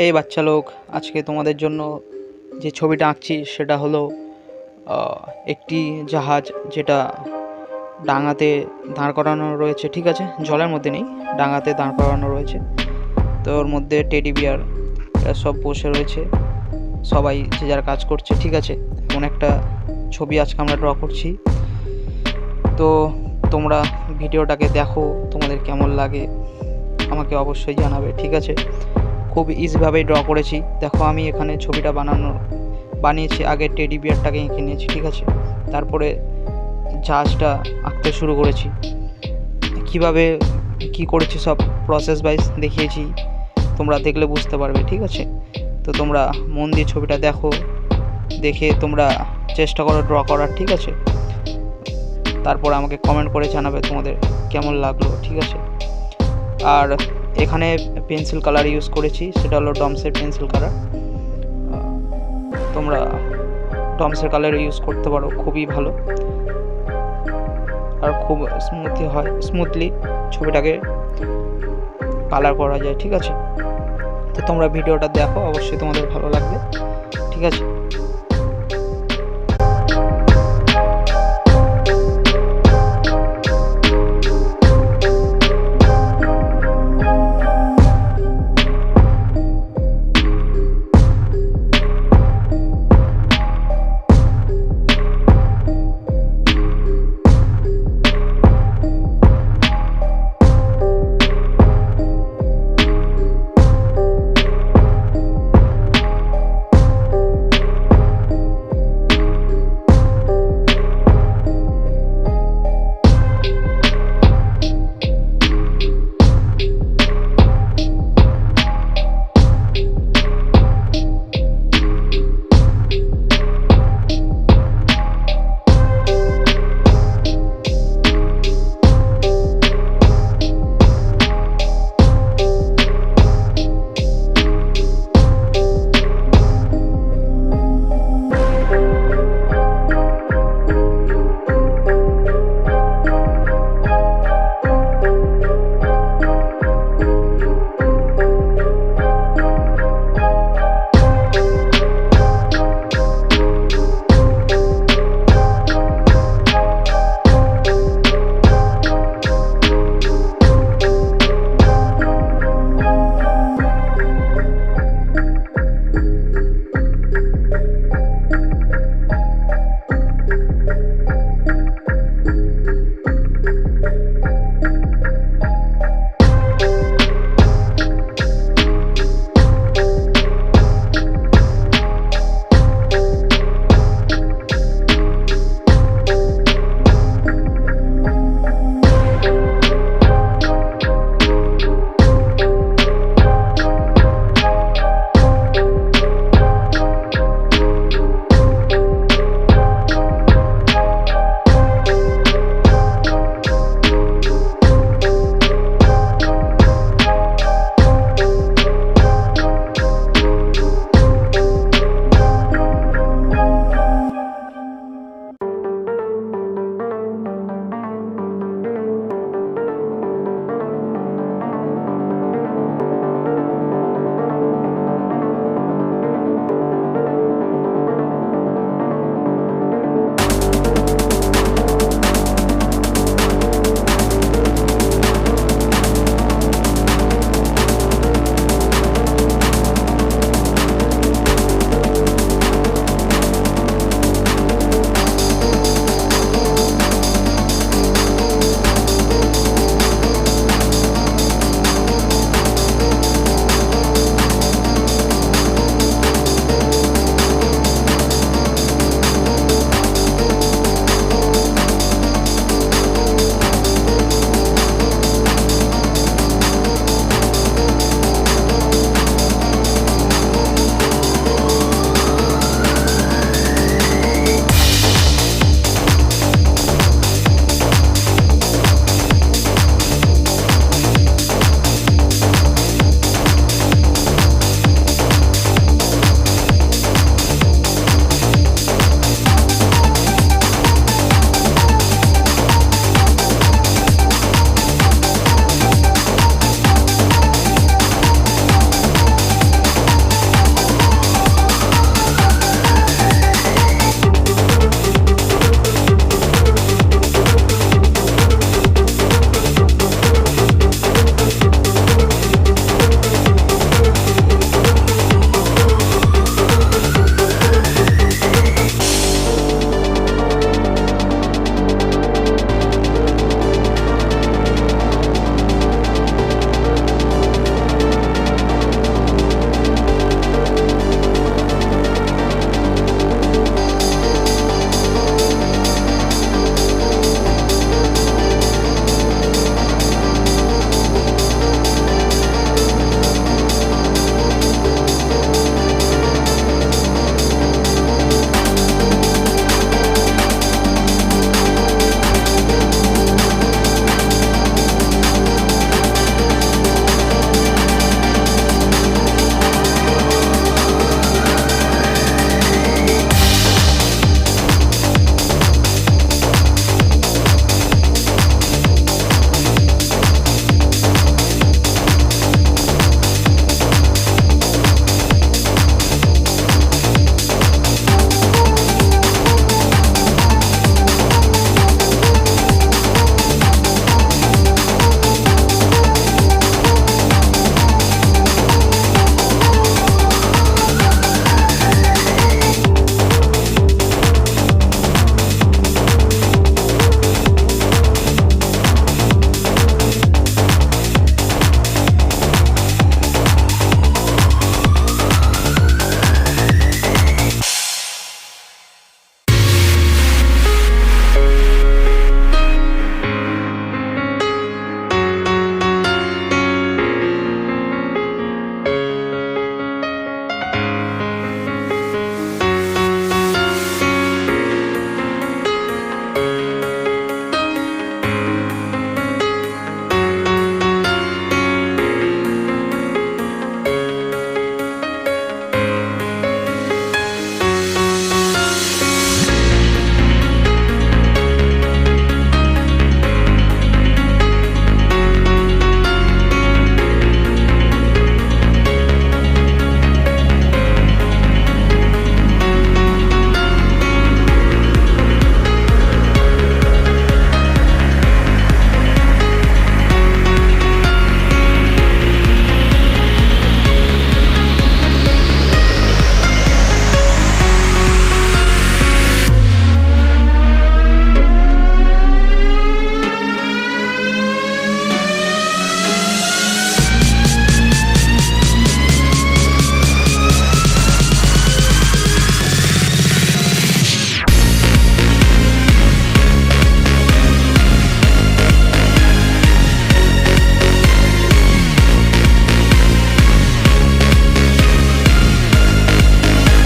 এই বাচ্চা লোক, আজকে তোমাদের জন্য যে ছবিটা আঁকছি সেটা হলো একটি জাহাজ, যেটা ডাঙাতে দাঁড় করানো রয়েছে। ঠিক আছে, জলের মধ্যে নেই, ডাঙাতে দাঁড় করানো রয়েছে। তো ওর মধ্যে টেডি বিয়ার সব বসে রয়েছে, সবাই যে যার কাজ করছে। ঠিক আছে, এমন একটা ছবি আজকে আমরা ড্র করছি। তো তোমরা ভিডিওটাকে দেখো, তোমাদের কেমন লাগে আমাকে অবশ্যই জানাবে। ঠিক আছে, খুব ইজিভাবেই ড্র করেছি। দেখো, আমি এখানে ছবিটা বানিয়েছি, আগে টেডি বিয়ারটাকে এঁকে নিয়েছি। ঠিক আছে, তারপরে জাহাজটা আঁকতে শুরু করেছি। কিভাবে কি করেছি সব প্রসেস ওয়াইজ দেখিয়েছি, তোমরা দেখলে বুঝতে পারবে। ঠিক আছে, তো তোমরা মন দিয়ে ছবিটা দেখো, দেখে তোমরা চেষ্টা করো ড্র করার। ঠিক আছে, তারপর আমাকে কমেন্ট করে জানাবে তোমাদের কেমন লাগলো। ঠিক আছে, আর এখানে পেন্সিল কালার ইউজ করেছি, সেটা হলো ডমসের পেন্সিল কালার। তোমরা ডমসের কালার ইউজ করতে পারো, খুবই ভালো আর খুব স্মুথলি ছবিটাকে কালার করা যায়। ঠিক আছে, তো তোমরা ভিডিওটা দেখো, অবশ্যই তোমাদের ভালো লাগবে। ঠিক আছে।